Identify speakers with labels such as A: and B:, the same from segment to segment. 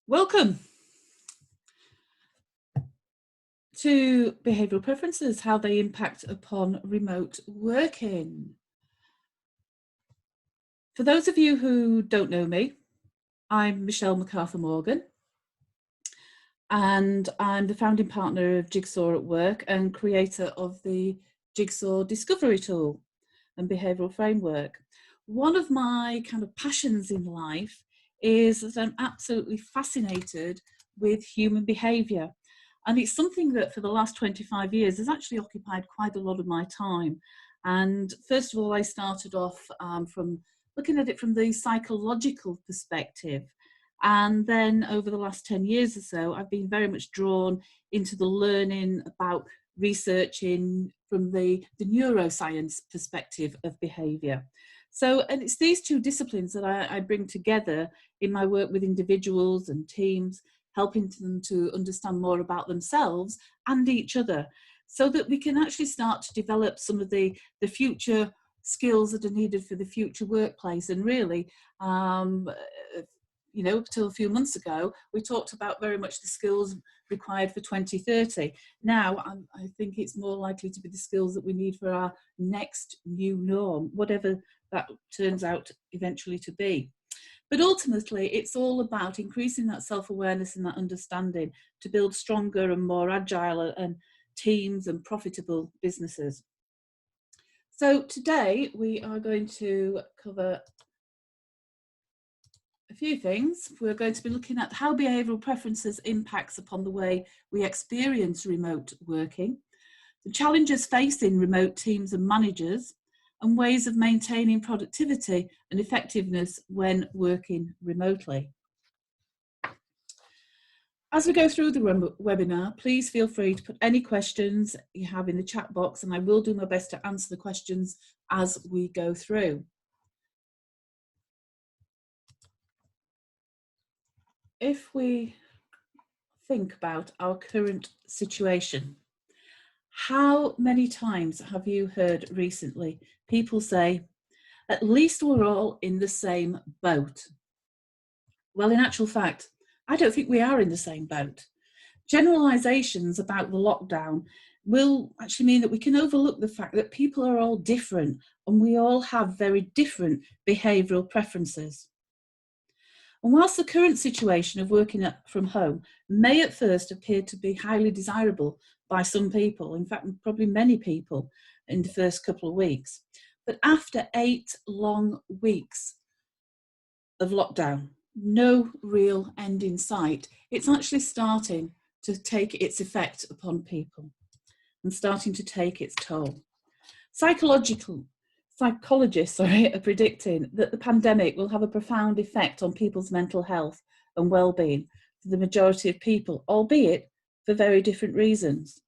A: Welcome to behavioural preferences, how they impact upon remote working. For those of you who don't know me, I'm Michelle McArthur-Morgan, and I'm the founding partner of Jigsaw at Work and creator of the Jigsaw Discovery Tool and behavioural framework. One of my kind of passions in life is that I'm absolutely fascinated with human behaviour. And it's something that for the last 25 years has actually occupied quite a lot of my time. And first of all, I started off from looking at it from the psychological perspective. And then over the last 10 years or so, I've been very much drawn into the learning about researching from the neuroscience perspective of behaviour. So, and it's these two disciplines that I bring together in my work with individuals and teams, helping them to understand more about themselves and each other, so that we can actually start to develop some of the future skills that are needed for the future workplace. And really, you know, up till a few months ago, we talked about very much the skills required for 2030. Now, I think it's more likely to be the skills that we need for our next new norm, whatever that turns out eventually to be. But ultimately, it's all about increasing that self-awareness and that understanding to build stronger and more agile and teams and profitable businesses. So today we are going to cover a few things. We're going to be looking at how behavioural preferences impacts upon the way we experience remote working, the challenges facing remote teams and managers, and ways of maintaining productivity and effectiveness when working remotely. As we go through the webinar, please feel free to put any questions you have in the chat box, and I will do my best to answer the questions as we go through. If we think about our current situation, how many times have you heard recently people say, at least we're all in the same boat? Well, in actual fact, I don't think we are in the same boat. Generalisations about the lockdown will actually mean that we can overlook the fact that people are all different and we all have very different behavioural preferences. And whilst the current situation of working from home may at first appear to be highly desirable by some people, in fact, probably many people in the first couple of weeks, but after 8 long weeks of lockdown, no real end in sight, it's actually starting to take its effect upon people and starting to take its toll. Psychologists are predicting that the pandemic will have a profound effect on people's mental health and well-being for the majority of people, albeit for very different reasons.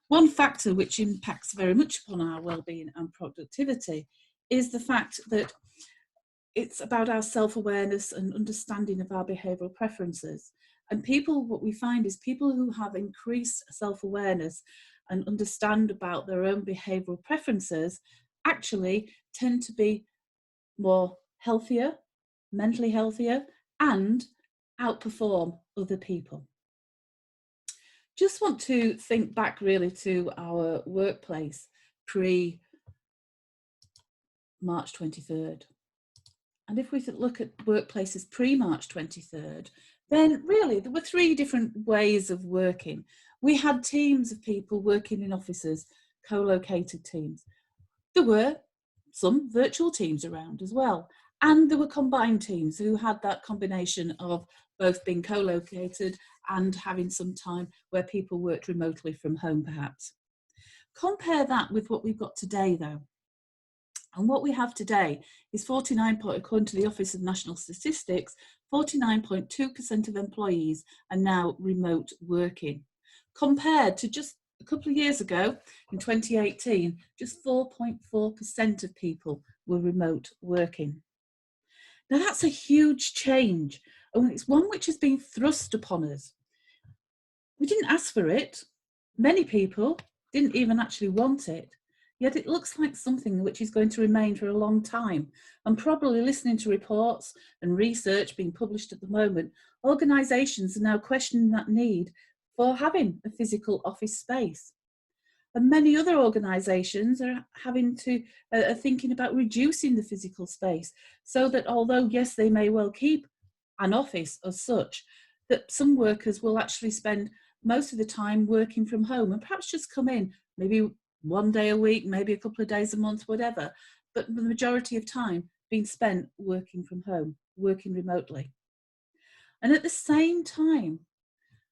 A: One factor which impacts very much upon our well-being and productivity is the fact that it's about our self-awareness and understanding of our behavioural preferences. And people, what we find is people who have increased self-awareness and understand about their own behavioural preferences actually tend to be more healthier, mentally healthier, and outperform other people. Just want to think back really to our workplace pre-March 23rd. And if we look at workplaces pre-March 23rd, then really there were 3 different ways of working. We had teams of people working in offices, co-located teams. There were some virtual teams around as well. And there were combined teams who had that combination of both being co-located and having some time where people worked remotely from home perhaps. Compare that with what we've got today though. And what we have today is according to the Office of National Statistics, 49.2% of employees are now remote working, compared to just a couple of years ago, in 2018, just 4.4% of people were remote working. Now that's a huge change, and it's one which has been thrust upon us. We didn't ask for it. Many people didn't even actually want it. Yet it looks like something which is going to remain for a long time. And probably listening to reports and research being published at the moment, organisations are now questioning that need for having a physical office space. And many other organisations are thinking about reducing the physical space, so that although, yes, they may well keep an office as such, that some workers will actually spend most of the time working from home and perhaps just come in maybe one day a week, maybe a couple of days a month, whatever, but the majority of time being spent working from home, working remotely. And at the same time,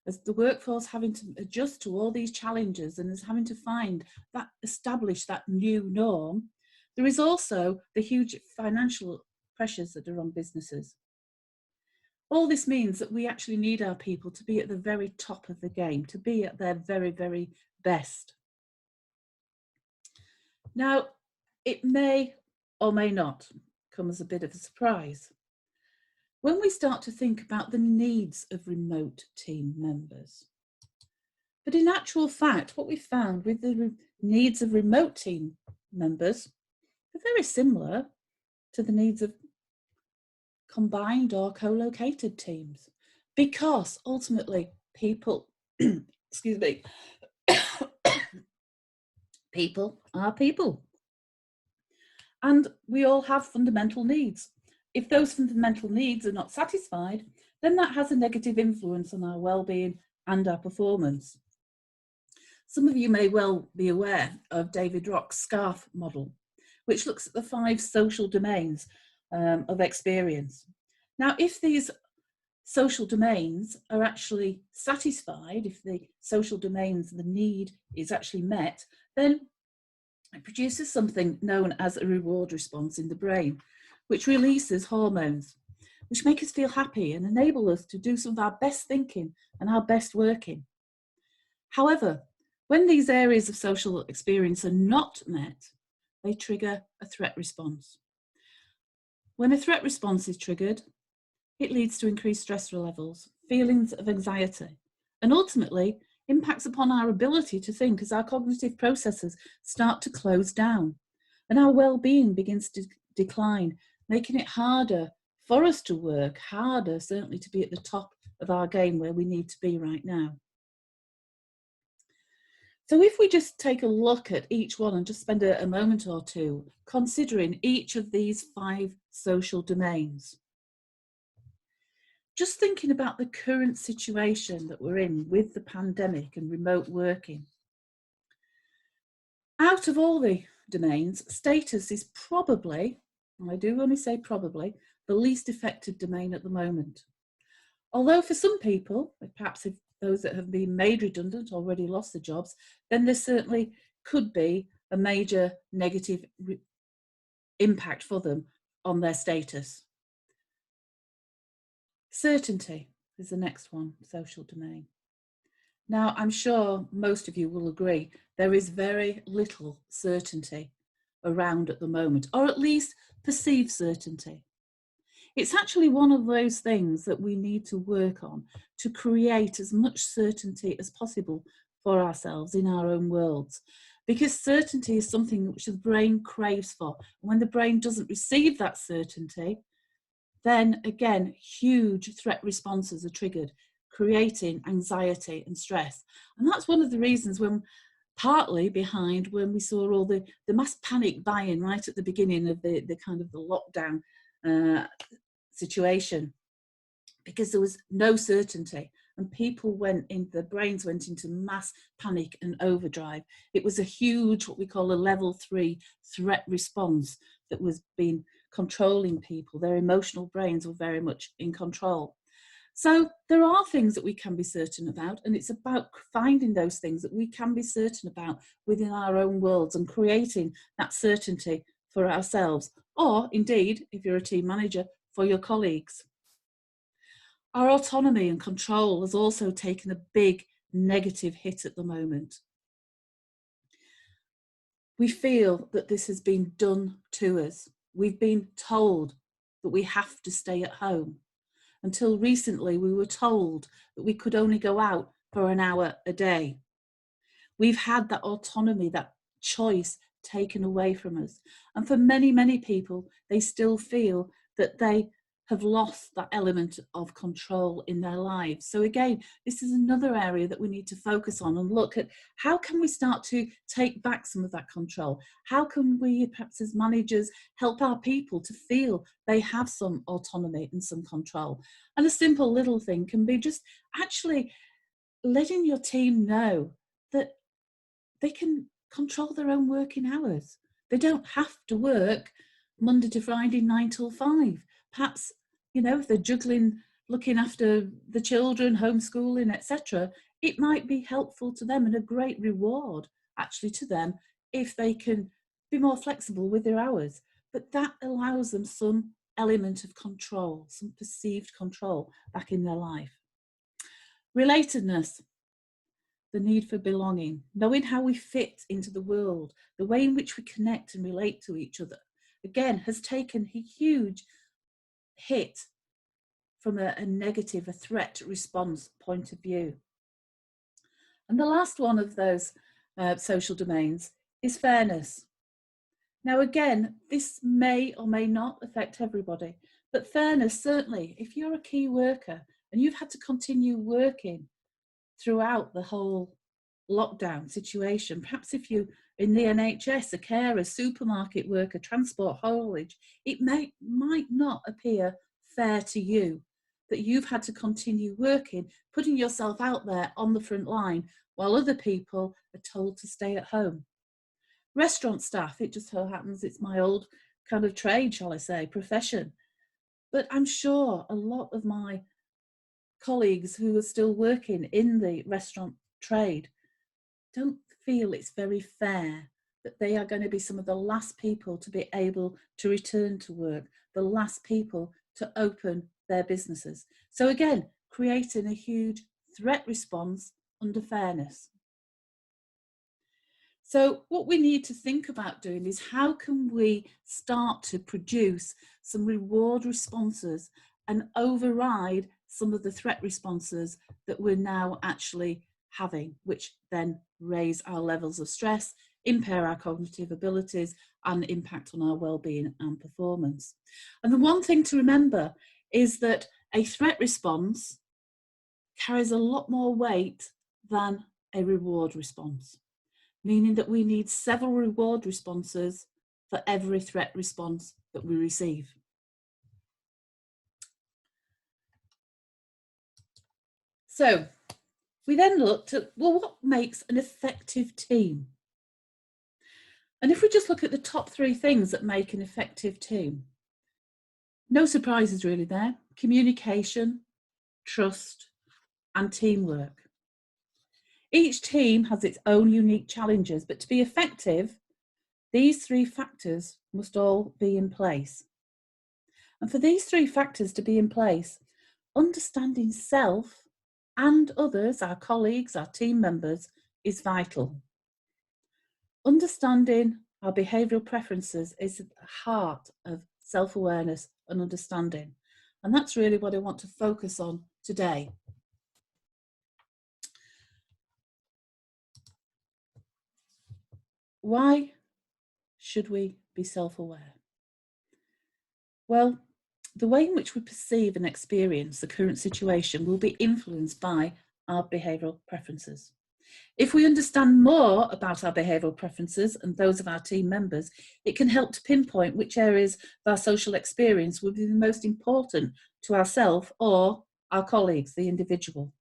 A: as the workforce having to adjust to all these challenges and is having to establish that new norm, there is also the huge financial pressures that are on businesses. All this means that we actually need our people to be at the very top of the game, to be at their very, very best. Now, it may or may not come as a bit of a surprise when we start to think about the needs of remote team members. But in actual fact, what we found with the needs of remote team members are very similar to the needs of combined or co-located teams, because ultimately people, excuse me, people are people. And we all have fundamental needs. If those fundamental needs are not satisfied, then that has a negative influence on our well-being and our performance. Some of you may well be aware of David Rock's SCARF model, which looks at the 5 social domains of experience. Now, if these social domains are actually satisfied, if the social domains, the need is actually met, then it produces something known as a reward response in the brain, which releases hormones, which make us feel happy and enable us to do some of our best thinking and our best working. However, when these areas of social experience are not met, they trigger a threat response. When a threat response is triggered, it leads to increased stress levels, feelings of anxiety, and ultimately impacts upon our ability to think as our cognitive processes start to close down and our well-being begins to decline, making it harder for us to work, harder certainly to be at the top of our game where we need to be right now. So if we just take a look at each one and just spend a moment or two considering each of these 5 social domains, just thinking about the current situation that we're in with the pandemic and remote working. Out of all the domains, status is probably, and I do only say probably, the least affected domain at the moment. Although for some people, perhaps if those that have been made redundant already lost their jobs, then there certainly could be a major negative impact for them on their status. Certainty is the next one, social domain. Now, I'm sure most of you will agree there is very little certainty around at the moment, or at least perceived certainty. It's actually one of those things that we need to work on to create as much certainty as possible for ourselves in our own worlds, because certainty is something which the brain craves for. And when the brain doesn't receive that certainty, then again, huge threat responses are triggered, creating anxiety and stress. And that's one of the reasons partly behind when we saw all the mass panic buying right at the beginning of the kind of the lockdown situation, because there was no certainty and their brains went into mass panic and overdrive. It was a huge, what we call a level 3 threat response that was being controlling people. Their emotional brains were very much in control. So there are things that we can be certain about, and it's about finding those things that we can be certain about within our own worlds and creating that certainty for ourselves, or indeed, if you're a team manager, for your colleagues. Our autonomy and control has also taken a big negative hit at the moment. We feel that this has been done to us. We've been told that we have to stay at home. Until recently, we were told that we could only go out for an hour a day. We've had that autonomy, that choice taken away from us. And for many, many people, they still feel that they have lost that element of control in their lives. So again, this is another area that we need to focus on and look at how can we start to take back some of that control? How can we, perhaps as managers, help our people to feel they have some autonomy and some control? And a simple little thing can be just actually letting your team know that they can control their own working hours. They don't have to work Monday to Friday, 9 till 5. Perhaps, if they're juggling, looking after the children, homeschooling, etc., it might be helpful to them and a great reward actually to them if they can be more flexible with their hours. But that allows them some element of control, some perceived control back in their life. Relatedness. The need for belonging, knowing how we fit into the world, the way in which we connect and relate to each other, again, has taken a huge hit from a negative, a threat response point of view. And the last one of those social domains is fairness. Now, again, this may or may not affect everybody, but fairness, certainly, if you're a key worker and you've had to continue working throughout the whole lockdown situation, perhaps if you in the NHS, a carer, supermarket worker, transport haulage, it might not appear fair to you that you've had to continue working, putting yourself out there on the front line while other people are told to stay at home. Restaurant staff, it just so happens it's my old kind of trade, shall I say, profession. But I'm sure a lot of my colleagues who are still working in the restaurant trade don't feel it's very fair that they are going to be some of the last people to be able to return to work, the last people to open their businesses. So again, creating a huge threat response under fairness. So what we need to think about doing is how can we start to produce some reward responses and override some of the threat responses that we're now actually having, which then raise our levels of stress, impair our cognitive abilities, and impact on our well-being and performance. And the one thing to remember is that a threat response carries a lot more weight than a reward response, meaning that we need several reward responses for every threat response that we receive. So we then looked at, well, what makes an effective team? And if we just look at the top 3 things that make an effective team, no surprises really there: communication, trust, and teamwork. Each team has its own unique challenges, but to be effective, these 3 factors must all be in place. And for these 3 factors to be in place, understanding self and others, our colleagues, our team members, is vital. Understanding our behavioural preferences is at the heart of self-awareness and understanding. And that's really what I want to focus on today. Why should we be self-aware? Well, the way in which we perceive and experience the current situation will be influenced by our behavioural preferences. If we understand more about our behavioural preferences and those of our team members, it can help to pinpoint which areas of our social experience will be the most important to ourselves or our colleagues, the individual.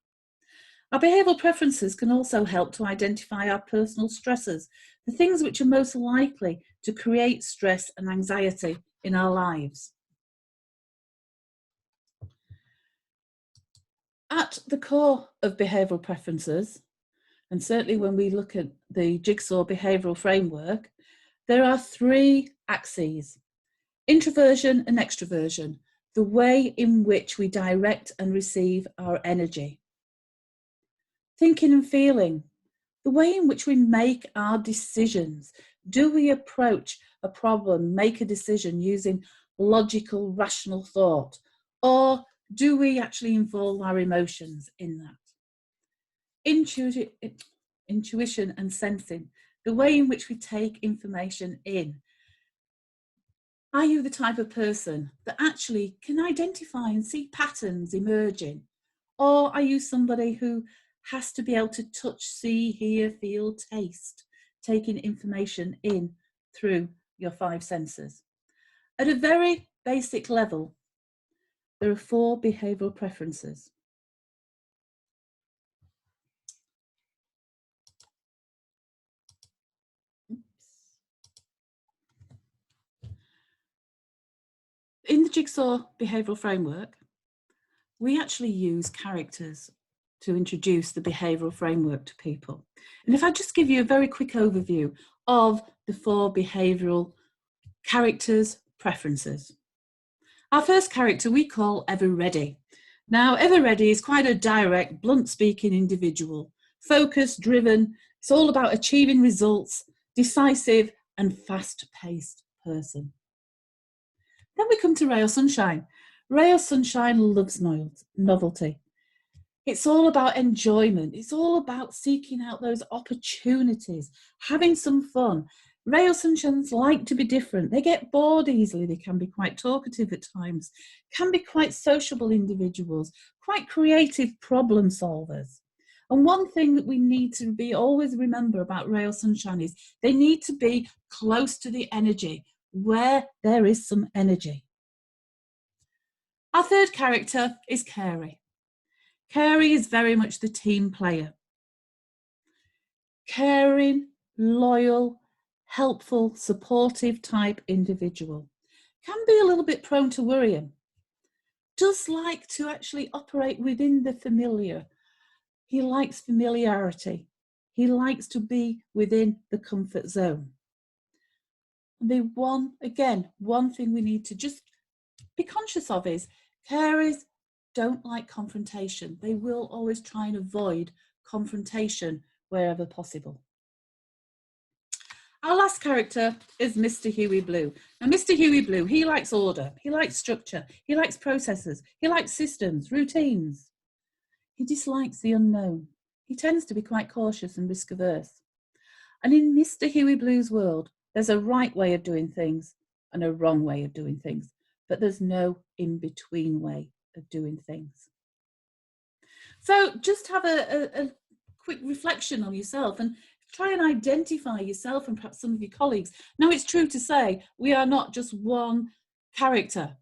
A: Our behavioural preferences can also help to identify our personal stressors, the things which are most likely to create stress and anxiety in our lives. At the core of behavioural preferences, and certainly when we look at the Jigsaw behavioural framework, there are 3 axes: introversion and extroversion, the way in which we direct and receive our energy. Thinking and feeling, the way in which we make our decisions. Do we approach a problem, make a decision using logical, rational thought, or do we actually involve our emotions in that? Intuition and sensing, the way in which we take information in. Are you the type of person that actually can identify and see patterns emerging? Or are you somebody who has to be able to touch, see, hear, feel, taste, taking information in through your five senses? At a very basic level, there are 4 behavioural preferences. In the Jigsaw behavioural framework, we actually use characters to introduce the behavioural framework to people. And if I just give you a very quick overview of the 4 behavioural characters' preferences. Our first character we call Everready. Now, Everready is quite a direct, blunt-speaking individual, focused, driven. It's all about achieving results, decisive and fast-paced person. Then we come to Ray of Sunshine. Ray of Sunshine loves novelty. It's all about enjoyment. It's all about seeking out those opportunities, having some fun. Ray of Sunshines like to be different. They get bored easily. They can be quite talkative at times, can be quite sociable individuals, quite creative problem solvers. And one thing that we need to be always remember about Ray of Sunshine is they need to be close to the energy, where there is some energy. Our third character is Carey. Carey is very much the team player. Caring, loyal, helpful, supportive type individual. Can be a little bit prone to worrying. Does like to actually operate within the familiar. He likes familiarity. He likes to be within the comfort zone. And one thing we need to just be conscious of is carers don't like confrontation. They will always try and avoid confrontation wherever possible. Our last character is Mr. Huey Blue. Now, Mr. Huey Blue, he likes order, he likes structure, he likes processes, he likes systems, routines. He dislikes the unknown. He tends to be quite cautious and risk averse. And in Mr. Huey Blue's world, there's a right way of doing things and a wrong way of doing things, but there's no in-between way of doing things. So just have a quick reflection on yourself and try and identify yourself and perhaps some of your colleagues. Now, it's true to say we are not just one character.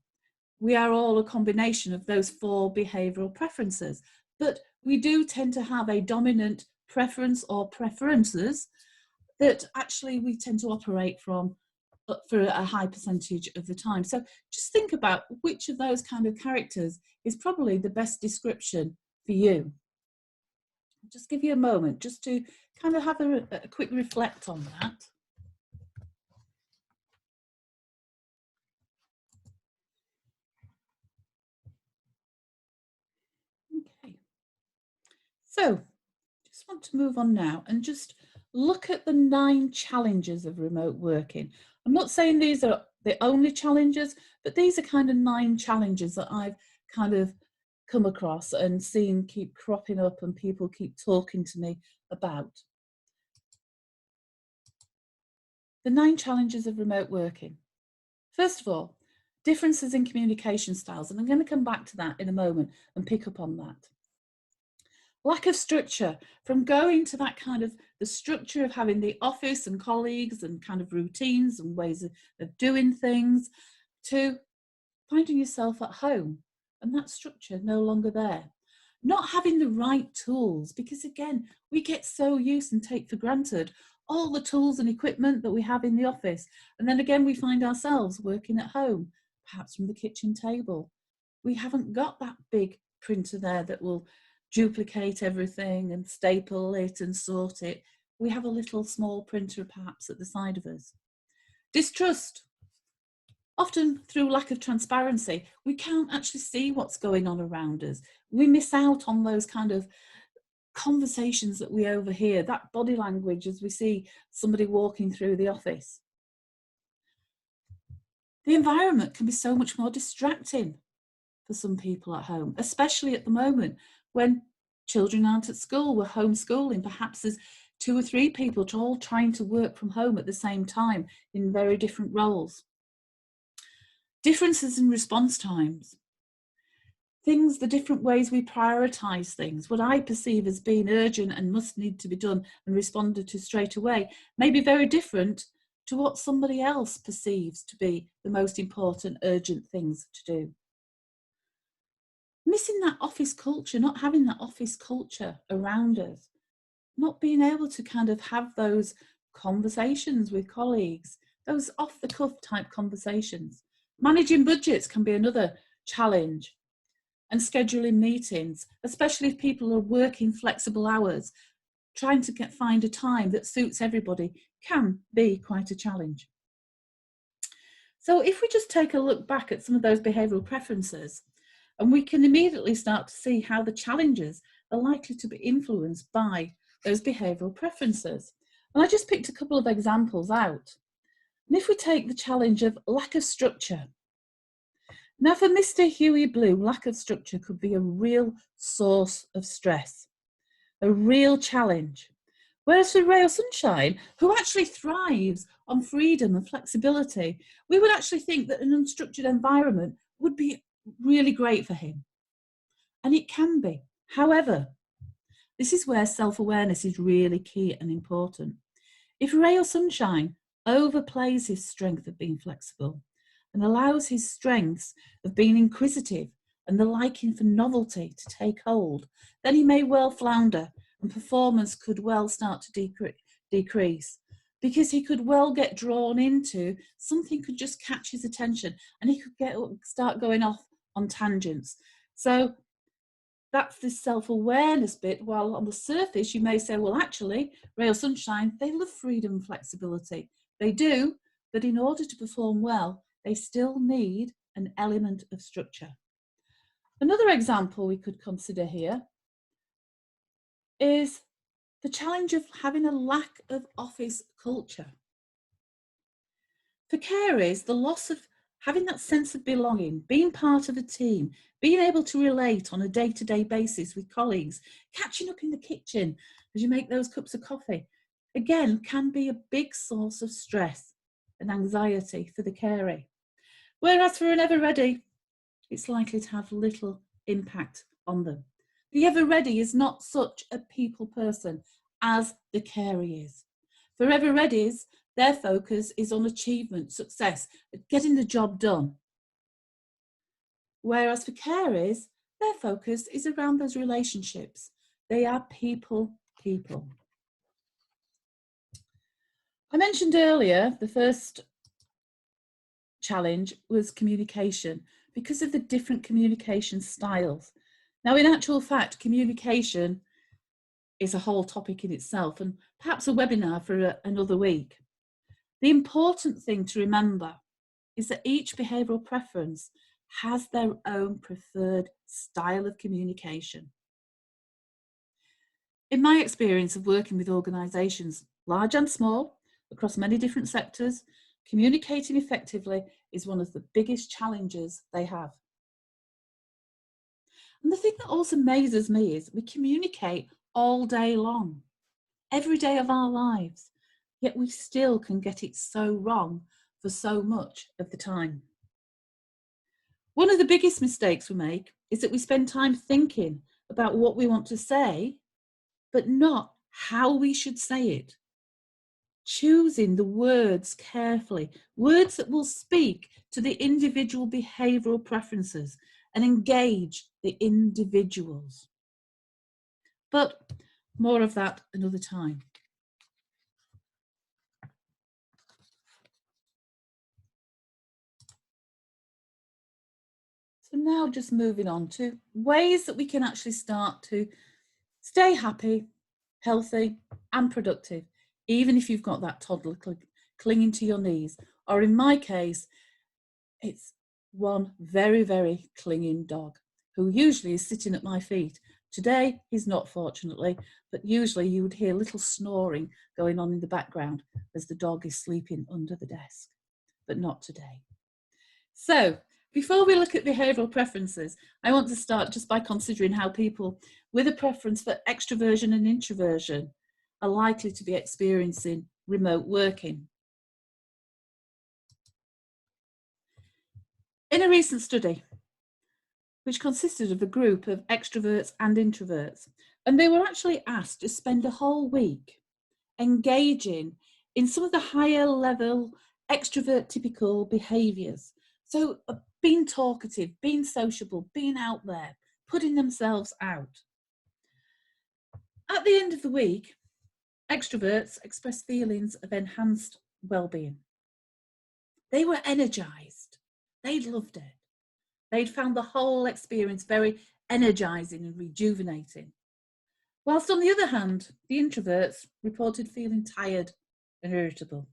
A: We are all a combination of those 4 behavioural preferences, but we do tend to have a dominant preference or preferences that actually we tend to operate from for a high percentage of the time. So just think about which of those kind of characters is probably the best description for you. I'll just give you a moment just to kind of have a quick reflect on that. Okay. So just want to move on now and just look at the 9 challenges of remote working. I'm not saying these are the only challenges, but these are kind of 9 challenges that I've kind of come across and seen keep cropping up and people keep talking to me about. The 9 challenges of remote working. First of all, differences in communication styles, and I'm going to come back to that in a moment and pick up on that. Lack of structure, from going to that kind of the structure of having the office and colleagues and kind of routines and ways of doing things, to finding yourself at home and that structure no longer there. Not having the right tools, because again, we get so used and take for granted all the tools and equipment that we have in the office. And then again, we find ourselves working at home, perhaps from the kitchen table. We haven't got that big printer there that will duplicate everything and staple it and sort it. We have a little small printer perhaps at the side of us. Distrust. Often through lack of transparency, we can't actually see what's going on around us. We miss out on those kind of conversations that we overhear, that body language as we see somebody walking through the office. The environment can be so much more distracting for some people at home, especially at the moment when children aren't at school, we're homeschooling. Perhaps there's 2 or 3 people all trying to work from home at the same time in very different roles. Differences in response times. Things, the different ways we prioritise things, what I perceive as being urgent and must need to be done and responded to straight away, may be very different to what somebody else perceives to be the most important, urgent things to do. Missing that office culture, not having that office culture around us, not being able to kind of have those conversations with colleagues, those off-the-cuff type conversations. Managing budgets can be another challenge. And scheduling meetings, especially if people are working flexible hours, trying to find a time that suits everybody can be quite a challenge. So if we just take a look back at some of those behavioural preferences, and we can immediately start to see how the challenges are likely to be influenced by those behavioural preferences. And I just picked a couple of examples out. And if we take the challenge of lack of structure, now, for Mr. Hugh Blue, lack of structure could be a real source of stress, a real challenge. Whereas for Ray or Sunshine, who actually thrives on freedom and flexibility, we would actually think that an unstructured environment would be really great for him. And it can be. However, this is where self-awareness is really key and important. If Ray or Sunshine overplays his strength of being flexible, and allows his strengths of being inquisitive and the liking for novelty to take hold, then he may well flounder and performance could well start to decrease because he could well get drawn into something could just catch his attention and he could start going off on tangents. So that's this self-awareness bit, while on the surface you may say, well, actually, Ray or Sunshine, they love freedom and flexibility. They do, but in order to perform well, they still need an element of structure. Another example we could consider here is the challenge of having a lack of office culture. For carers, the loss of having that sense of belonging, being part of a team, being able to relate on a day-to-day basis with colleagues, catching up in the kitchen as you make those cups of coffee, again, can be a big source of stress and anxiety for the carer. Whereas for an Everready, it's likely to have little impact on them. The Everready is not such a people person as the carer is. For Everreadys, their focus is on achievement, success, getting the job done. Whereas for carers, their focus is around those relationships. They are people. I mentioned earlier the first challenge was communication because of the different communication styles. Now, in actual fact, communication is a whole topic in itself and perhaps a webinar for another week. The important thing to remember is that each behavioural preference has their own preferred style of communication. In my experience of working with organisations, large and small, across many different sectors, communicating effectively is one of the biggest challenges they have. And the thing that also amazes me is we communicate all day long, every day of our lives, yet we still can get it so wrong for so much of the time. One of the biggest mistakes we make is that we spend time thinking about what we want to say, but not how we should say it. Choosing the words carefully, words that will speak to the individual behavioural preferences and engage the individuals. But more of that another time. So now just moving on to ways that we can actually start to stay happy, healthy and productive, even if you've got that toddler clinging to your knees, or in my case, it's one very, very clinging dog who usually is sitting at my feet. Today, he's not, fortunately, but usually you would hear little snoring going on in the background as the dog is sleeping under the desk, but not today. So, before we look at behavioural preferences, I want to start just by considering how people with a preference for extroversion and introversion are likely to be experiencing remote working. In a recent study, which consisted of a group of extroverts and introverts, and they were actually asked to spend a whole week engaging in some of the higher level extrovert typical behaviours. So being talkative, being sociable, being out there, putting themselves out. At the end of the week, extroverts expressed feelings of enhanced well-being. They were energised. They'd loved it. They'd found the whole experience very energising and rejuvenating. Whilst on the other hand, the introverts reported feeling tired and irritable.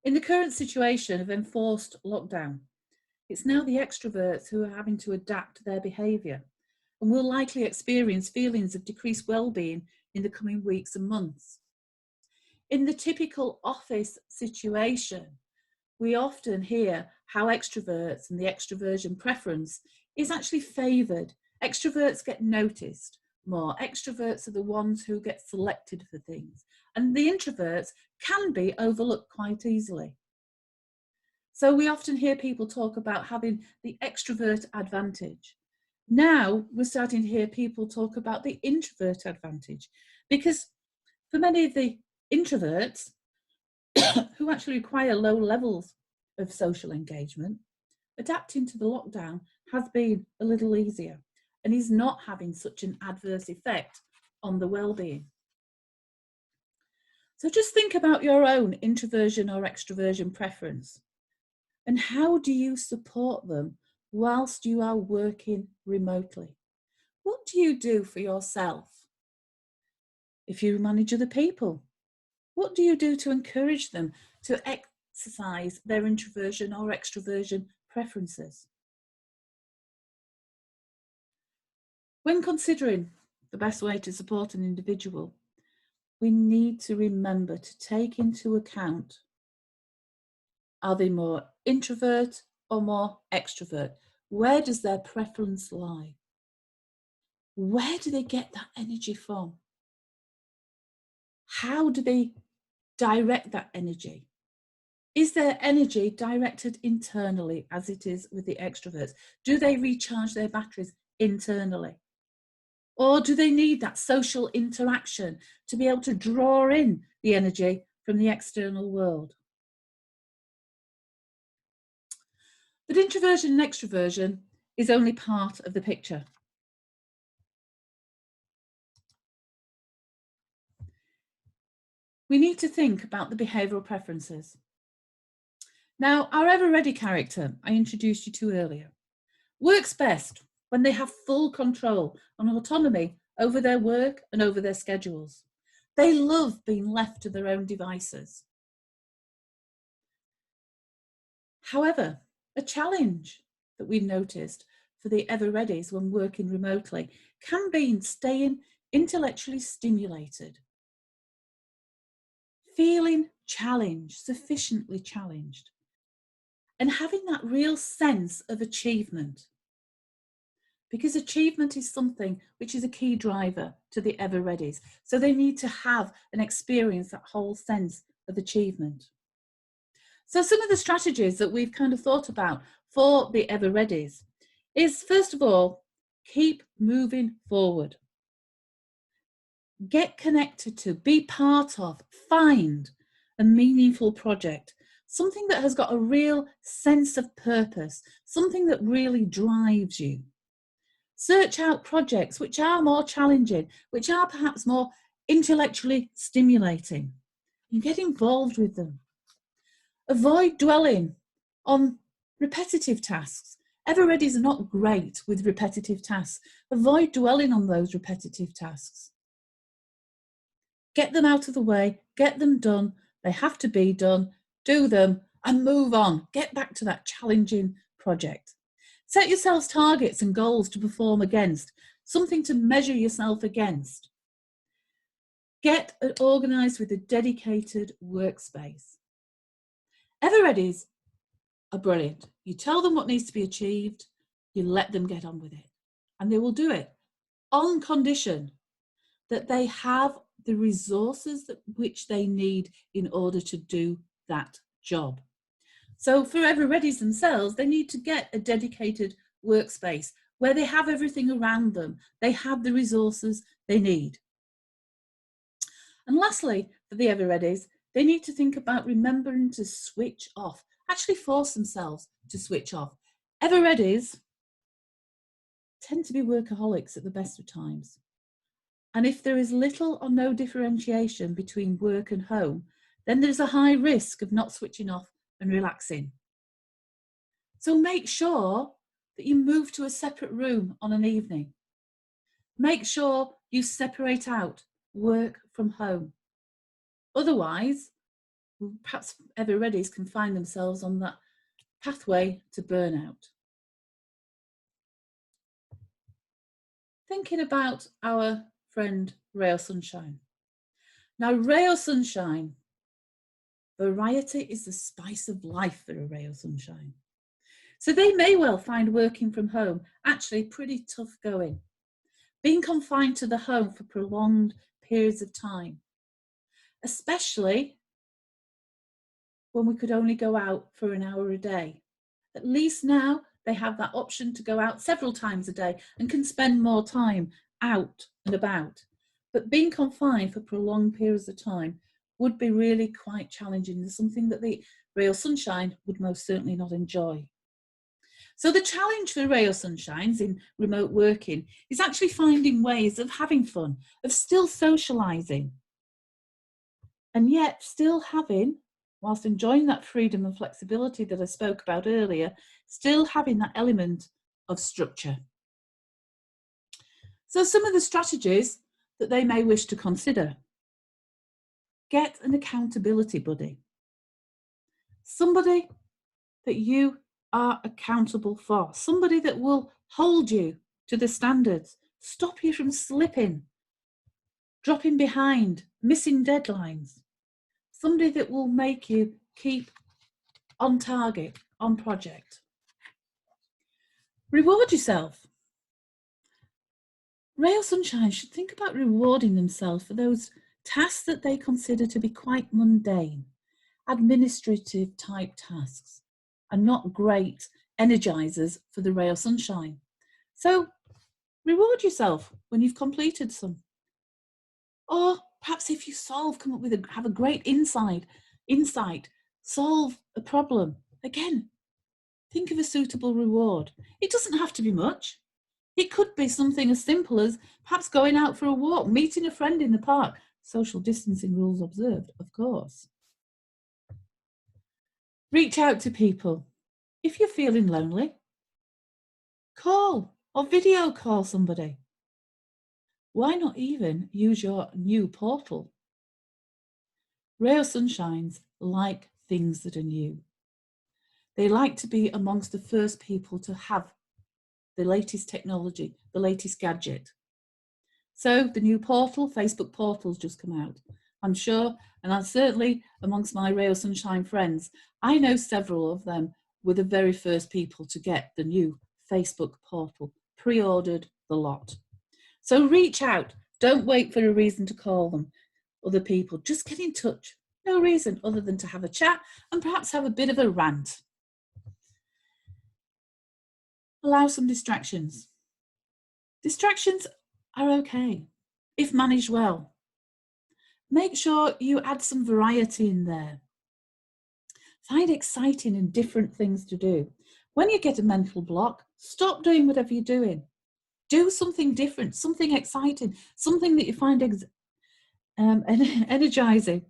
A: In the current situation of enforced lockdown, it's now the extroverts who are having to adapt their behaviour and will likely experience feelings of decreased well-being in the coming weeks and months. In the typical office situation, we often hear how extroverts and the extroversion preference is actually favoured. Extroverts get noticed more. Extroverts are the ones who get selected for things. And the introverts can be overlooked quite easily. So we often hear people talk about having the extrovert advantage. Now we're starting to hear people talk about the introvert advantage, because for many of the introverts who actually require low levels of social engagement, adapting to the lockdown has been a little easier and is not having such an adverse effect on the well-being. So just think about your own introversion or extroversion preference, and how do you support them whilst you are working remotely? What do you do for yourself? If you manage other people, what do you do to encourage them to exercise their introversion or extroversion preferences? When considering the best way to support an individual, we need to remember to take into account, are they more introvert or more extrovert? Where does their preference lie? Where do they get that energy from? How do they direct that energy? Is their energy directed internally as it is with the extroverts? Do they recharge their batteries internally? Or do they need that social interaction to be able to draw in the energy from the external world? But introversion and extroversion is only part of the picture. We need to think about the behavioural preferences. Now, our Everready character I introduced you to earlier works best when they have full control and autonomy over their work and over their schedules. They love being left to their own devices. However, a challenge that we've noticed for the Everreadies when working remotely can be in staying intellectually stimulated, feeling challenged, sufficiently challenged, and having that real sense of achievement. Because achievement is something which is a key driver to the Everreadies. So they need to have and experience that whole sense of achievement. So some of the strategies that we've kind of thought about for the Everreadies is, first of all, keep moving forward. Get connected to, be part of, find a meaningful project, something that has got a real sense of purpose, something that really drives you. Search out projects which are more challenging, which are perhaps more intellectually stimulating, and get involved with them. Avoid dwelling on repetitive tasks. Everreadies are not great with repetitive tasks. Avoid dwelling on those repetitive tasks. Get them out of the way, get them done. They have to be done, do them, and move on. Get back to that challenging project. Set yourselves targets and goals to perform against, something to measure yourself against. Get organised with a dedicated workspace. Everreadies are brilliant. You tell them what needs to be achieved, you let them get on with it, and they will do it on condition that they have the resources which they need in order to do that job. So for Everreadys themselves, they need to get a dedicated workspace where they have everything around them. They have the resources they need. And lastly, for the Everreadys, they need to think about remembering to switch off, actually force themselves to switch off. Everreadys tend to be workaholics at the best of times. And if there is little or no differentiation between work and home, then there's a high risk of not switching off and relaxing. So make sure that you move to a separate room on an evening. Make sure you separate out work from home. Otherwise, perhaps Everreadys can find themselves on that pathway to burnout. Thinking about our friend Ray of Sunshine. Now, Ray of Sunshine, variety is the spice of life for a Ray of Sunshine. So they may well find working from home actually pretty tough going. Being confined to the home for prolonged periods of time, especially when we could only go out for an hour a day. At least now they have that option to go out several times a day and can spend more time out and about. But being confined for prolonged periods of time would be really quite challenging and something that the Ray of Sunshine would most certainly not enjoy. So the challenge for Ray of Sunshines in remote working is actually finding ways of having fun, of still socialising, and yet still having, whilst enjoying that freedom and flexibility that I spoke about earlier, still having that element of structure. So some of the strategies that they may wish to consider: get an accountability buddy, somebody that you are accountable for, somebody that will hold you to the standards, stop you from slipping, dropping behind, missing deadlines, somebody that will make you keep on target, on project. Reward yourself. Ray of Sunshine should think about rewarding themselves for those tasks that they consider to be quite mundane, administrative type tasks, and not great energizers for the Ray of Sunshine. So reward yourself when you've completed some. Or perhaps if you come up with have a great insight, solve a problem. Again, think of a suitable reward. It doesn't have to be much. It could be something as simple as perhaps going out for a walk, meeting a friend in the park, social distancing rules observed, of course. Reach out to people. If you're feeling lonely, call or video call somebody. Why not even use your new portal? Ray of Sunshines like things that are new. They like to be amongst the first people to have the latest technology, the latest gadget. So the new portal, Facebook portal's just come out. I'm sure, and I'm certainly amongst my Ray of Sunshine friends, I know several of them were the very first people to get the new Facebook portal, pre-ordered the lot. So reach out, don't wait for a reason to call them, other people, just get in touch. No reason other than to have a chat and perhaps have a bit of a rant. Allow some distractions. Distractions are okay if managed well. Make sure you add some variety in there. Find exciting and different things to do. When you get a mental block, stop doing whatever you're doing. Do something different, something exciting, something that you find energizing.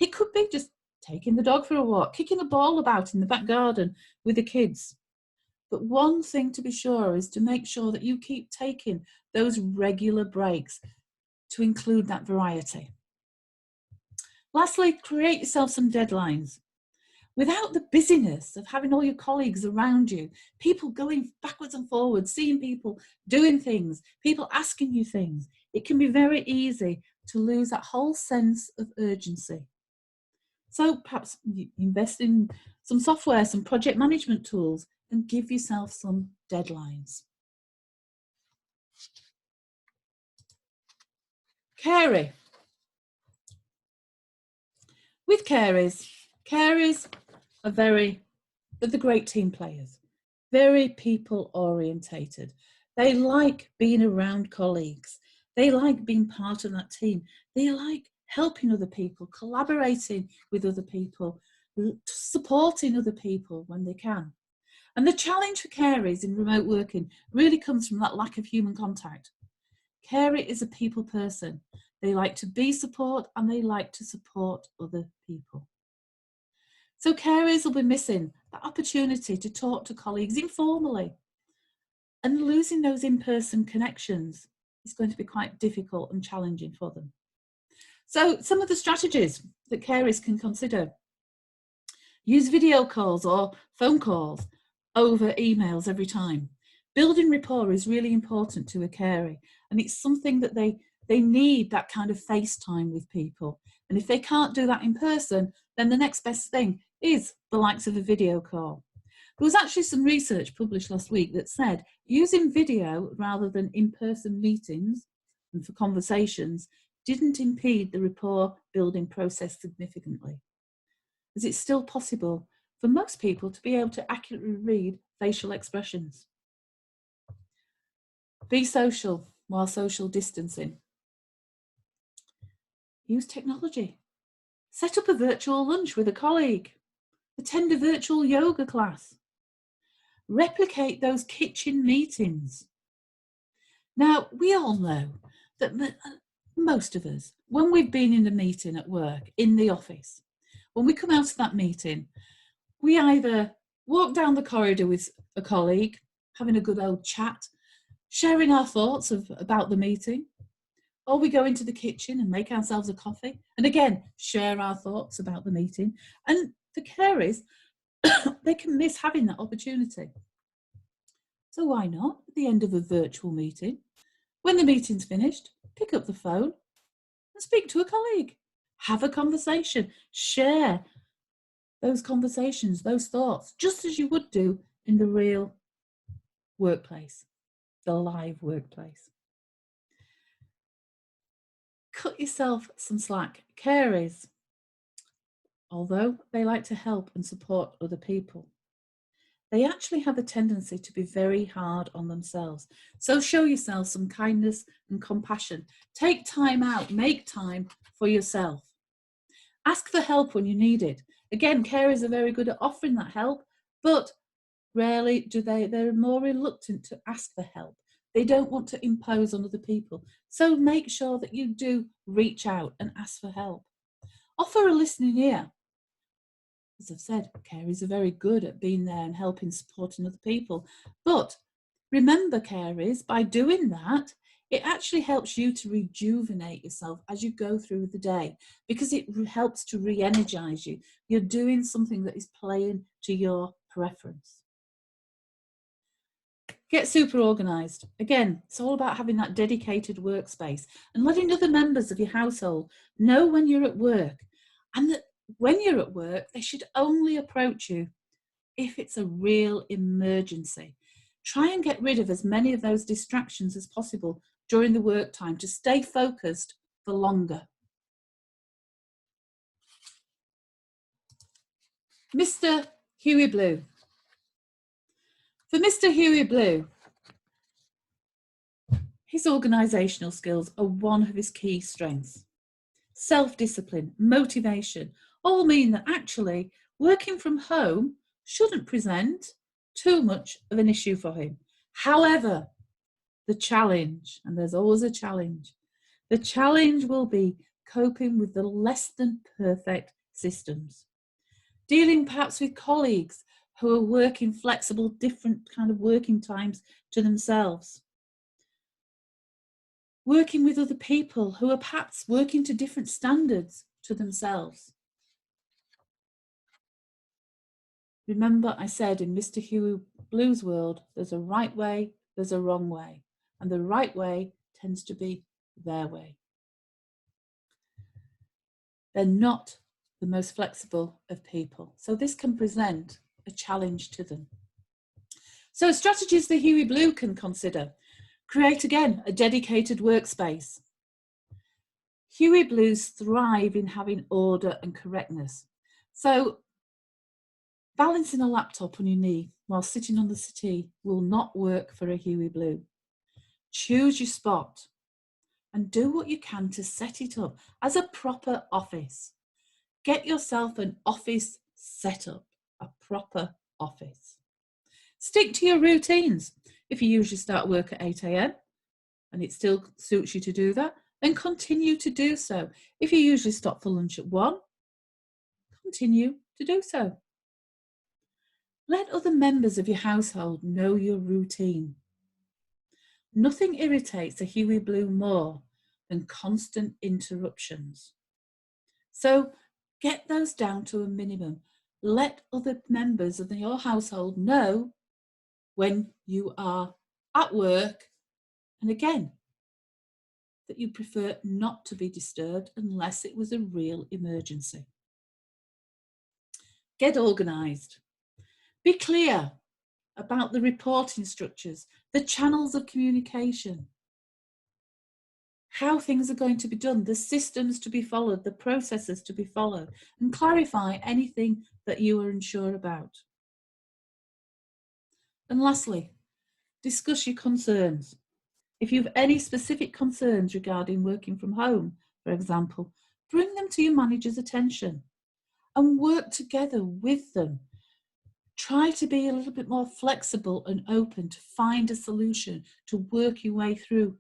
A: It could be just taking the dog for a walk, kicking a ball about in the back garden with the kids. But one thing to be sure is to make sure that you keep taking those regular breaks to include that variety. Lastly, create yourself some deadlines. Without the busyness of having all your colleagues around you, people going backwards and forwards, seeing people doing things, people asking you things, it can be very easy to lose that whole sense of urgency. So perhaps invest in some software, some project management tools, and give yourself some deadlines. Carey, With careys, careys are they're the great team players, very people orientated. They like being around colleagues. They like being part of that team. They like helping other people, collaborating with other people, supporting other people when they can. And the challenge for careys in remote working really comes from that lack of human contact. Carey is a people person. They like to be support and they like to support other people. So careys will be missing that opportunity to talk to colleagues informally. And losing those in-person connections is going to be quite difficult and challenging for them. So some of the strategies that careys can consider: use video calls or phone calls over emails every time. Building rapport is really important to a carey, and it's something that they need, that kind of FaceTime with people. And if they can't do that in person, then the next best thing is the likes of a video call. There was actually some research published last week that said using video rather than in-person meetings and for conversations didn't impede the rapport building process significantly, as it's still possible for most people to be able to accurately read facial expressions. Be social while social distancing. Use technology. Set up a virtual lunch with a colleague. Attend a virtual yoga class. Replicate those kitchen meetings. Now, we all know that most of us, when we've been in a meeting at work, in the office, when we come out of that meeting, we either walk down the corridor with a colleague, having a good old chat, sharing our thoughts about the meeting, or we go into the kitchen and make ourselves a coffee, and again, share our thoughts about the meeting. And the careys, they can miss having that opportunity. So why not, at the end of a virtual meeting, when the meeting's finished, pick up the phone and speak to a colleague. Have a conversation, share those conversations, those thoughts, just as you would do in the real workplace, the live workplace. Cut yourself some slack. Careys, although they like to help and support other people, they actually have a tendency to be very hard on themselves. So show yourself some kindness and compassion. Take time out, make time for yourself. Ask for help when you need it. Again, carers are very good at offering that help, but rarely do they're more reluctant to ask for help. They don't want to impose on other people. So make sure that you do reach out and ask for help. Offer a listening ear. As I've said, carers are very good at being there and helping, supporting other people. But remember, carers, by doing that, it actually helps you to rejuvenate yourself as you go through the day, because it helps to re-energize you. You're doing something that is playing to your preference. Get super organized. Again, it's all about having that dedicated workspace and letting other members of your household know when you're at work, and that when you're at work, they should only approach you if it's a real emergency. Try and get rid of as many of those distractions as possible during the work time to stay focused for longer. Mr. Huey Blue. For Mr. Huey Blue, his organisational skills are one of his key strengths. Self-discipline, motivation, all mean that actually working from home shouldn't present too much of an issue for him. However, the challenge, and there's always a challenge, the challenge will be coping with the less than perfect systems. Dealing perhaps with colleagues who are working flexible, different kind of working times to themselves. Working with other people who are perhaps working to different standards to themselves. Remember, I said in Mr. Huey Blue's world, there's a right way, there's a wrong way, and the right way tends to be their way. They're not the most flexible of people, so this can present a challenge to them. So strategies that Huey Blue can consider: create again a dedicated workspace. Huey Blues thrive in having order and correctness. So balancing a laptop on your knee while sitting on the settee will not work for a Huey Blue. Choose your spot and do what you can to set it up as a proper office. Get yourself an office setup, a proper office. Stick to your routines. If you usually start work at 8 a.m. and it still suits you to do that, then continue to do so. If you usually stop for lunch at 1, continue to do so. Let other members of your household know your routine. Nothing irritates a Huey Blue more than constant interruptions. So get those down to a minimum. Let other members of your household know when you are at work, and again, that you prefer not to be disturbed unless it was a real emergency. Get organised. Be clear about the reporting structures, the channels of communication, how things are going to be done, the systems to be followed, the processes to be followed, and clarify anything that you are unsure about. And lastly, discuss your concerns. If you have any specific concerns regarding working from home, for example, bring them to your manager's attention and work together with them. Try to be a little bit more flexible and open to find a solution, to work your way through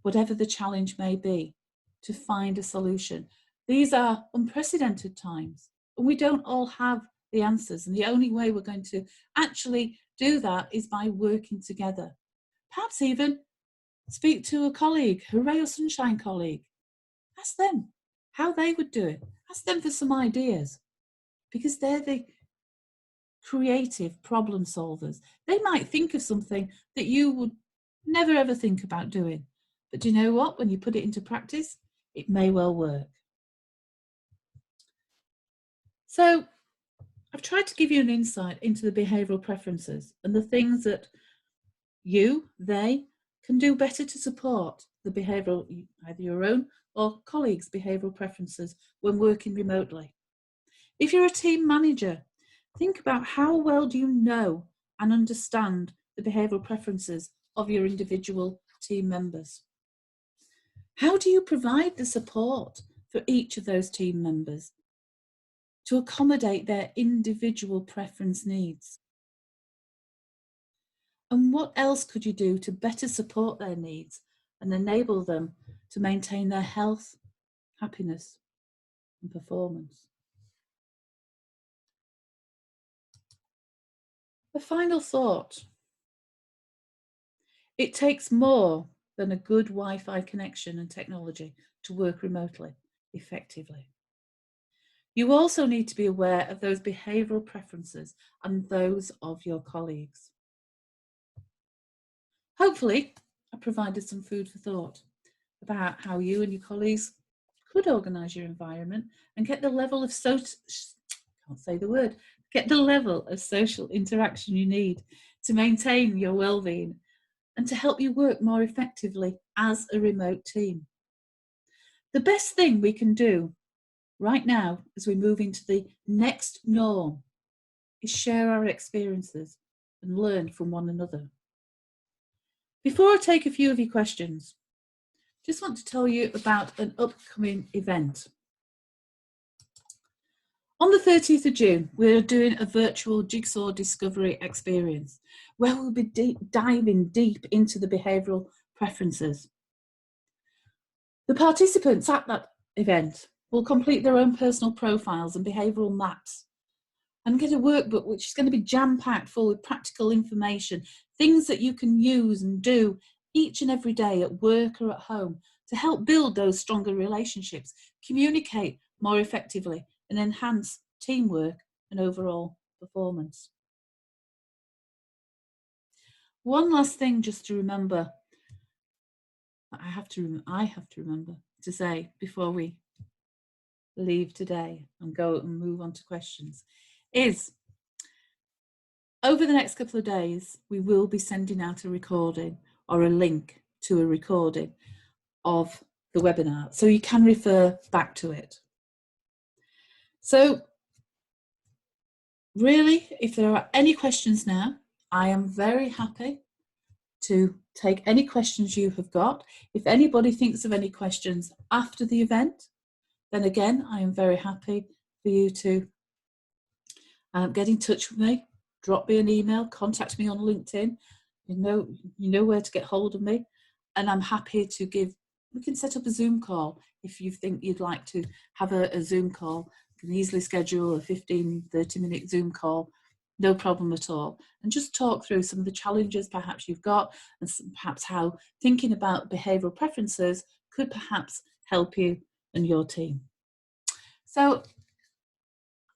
A: whatever the challenge may be, to find a solution. These are unprecedented times, and we don't all have the answers. And the only way we're going to actually do that is by working together. Perhaps even speak to a colleague, a ray of sunshine colleague. Ask them how they would do it. Ask them for some ideas, because they're the creative problem solvers. They might think of something that you would never ever think about doing. But do you know what? When you put it into practice, it may well work. So I've tried to give you an insight into the behavioural preferences and the things that they can do better to support the behavioural, either your own or colleagues' behavioural preferences when working remotely. If you're a team manager, think about how well do you know and understand the behavioural preferences of your individual team members. How do you provide the support for each of those team members to accommodate their individual preference needs? And what else could you do to better support their needs and enable them to maintain their health, happiness, and performance? A final thought. It takes more than a good Wi-Fi connection and technology to work remotely effectively. You also need to be aware of those behavioural preferences and those of your colleagues. Hopefully, I provided some food for thought about how you and your colleagues could organise your environment and get the level of get the level of social interaction you need to maintain your well-being and to help you work more effectively as a remote team. The best thing we can do right now as we move into the next norm is share our experiences and learn from one another. Before I take a few of your questions, just want to tell you about an upcoming event. On the 30th of June, we're doing a virtual Jigsaw Discovery experience where we'll be diving deep into the behavioural preferences. The participants at that event will complete their own personal profiles and behavioural maps and get a workbook which is going to be jam-packed full of practical information, things that you can use and do each and every day at work or at home to help build those stronger relationships, communicate more effectively, and enhance teamwork and overall performance. One last thing just to remember, I have to remember to say before we leave today and go and move on to questions is over the next couple of days, we will be sending out a recording or a link to a recording of the webinar, so you can refer back to it. So really, if there are any questions now, I am very happy to take any questions you have got. If anybody thinks of any questions after the event, then again, I am very happy for you to get in touch with me, drop me an email, contact me on LinkedIn. You know where to get hold of me, and I'm happy to we can set up a Zoom call if you think you'd like to have a Zoom call. You can easily schedule a 15-30-minute Zoom call, no problem at all, and just talk through some of the challenges perhaps you've got, and perhaps how thinking about behavioural preferences could perhaps help you and your team. So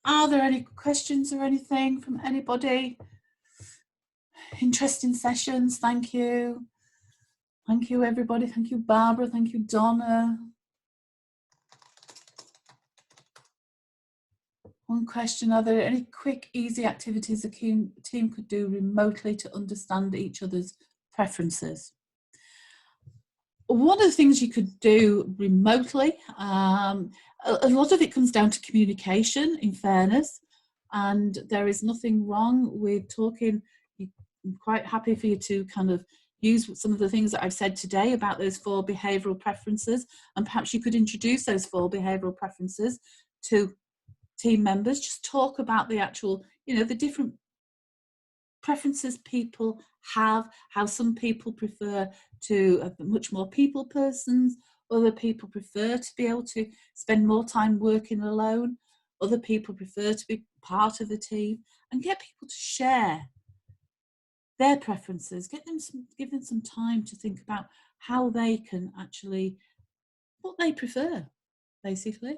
A: are there any questions or anything from anybody? Interesting sessions, thank you. Thank you, everybody. Thank you, Barbara. Thank you, Donna. One question, are there any quick, easy activities a team could do remotely to understand each other's preferences? One of the things you could do remotely, a lot of it comes down to communication, in fairness, and there is nothing wrong with talking. I'm quite happy for you to kind of use some of the things that I've said today about those 4 behavioural preferences, and perhaps you could introduce those 4 behavioural preferences to team members. Just talk about the actual, the different preferences people have, how some people prefer to be much more people persons, other people prefer to be able to spend more time working alone, other people prefer to be part of a team, and get people to share their preferences, give them some time to think about how they can actually, what they prefer, basically,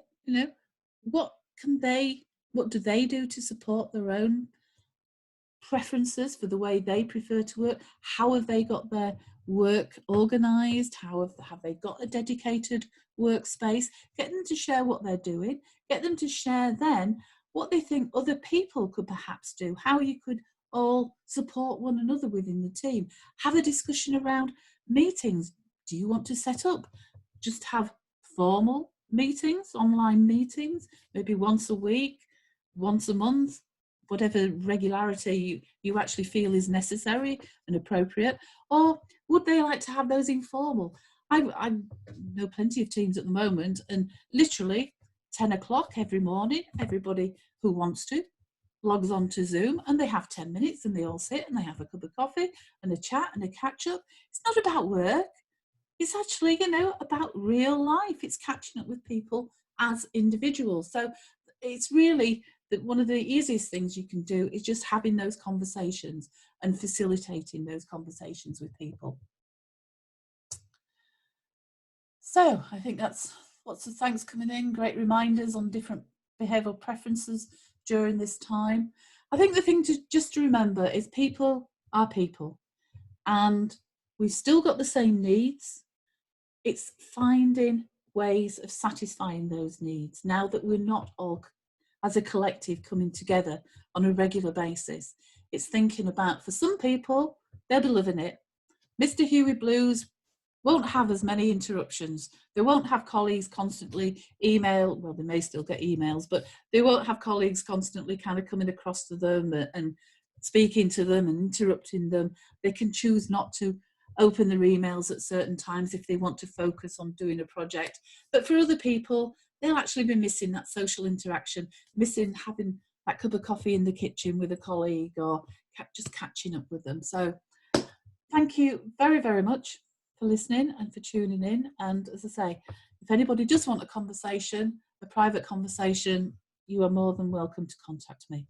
A: what do they do to support their own preferences for the way they prefer to work? How have they got their work organised? How have they got a dedicated workspace? Get them to share what they're doing. Get them to share then what they think other people could perhaps do, how you could all support one another within the team. Have a discussion around meetings. Do you want to set up, just have formal meetings, online meetings, maybe once a week, once a month, whatever regularity you actually feel is necessary and appropriate? Or would they like to have those informal? I know plenty of teams at the moment, and literally 10 o'clock every morning, everybody who wants to logs on to Zoom, and they have 10 minutes and they all sit and they have a cup of coffee and a chat and a catch up. It's not about work. It's actually, about real life. It's catching up with people as individuals. So it's really that one of the easiest things you can do is just having those conversations and facilitating those conversations with people. So I think that's lots of thanks coming in, great reminders on different behavioural preferences during this time. I think the thing to remember is people are people, and we've still got the same needs. It's finding ways of satisfying those needs now that we're not all as a collective coming together on a regular basis. It's thinking about, for some people, they'll be loving it. Mr. Hugh Blues won't have as many interruptions. They won't have colleagues constantly email, well, they may still get emails, but they won't have colleagues constantly kind of coming across to them and speaking to them and interrupting them. They can choose not to open their emails at certain times if they want to focus on doing a project. But for other people, they'll actually be missing that social interaction, missing having that cup of coffee in the kitchen with a colleague, or just catching up with them. So thank you very, very much for listening and for tuning in. And as I say, if anybody does want a conversation, a private conversation, you are more than welcome to contact me.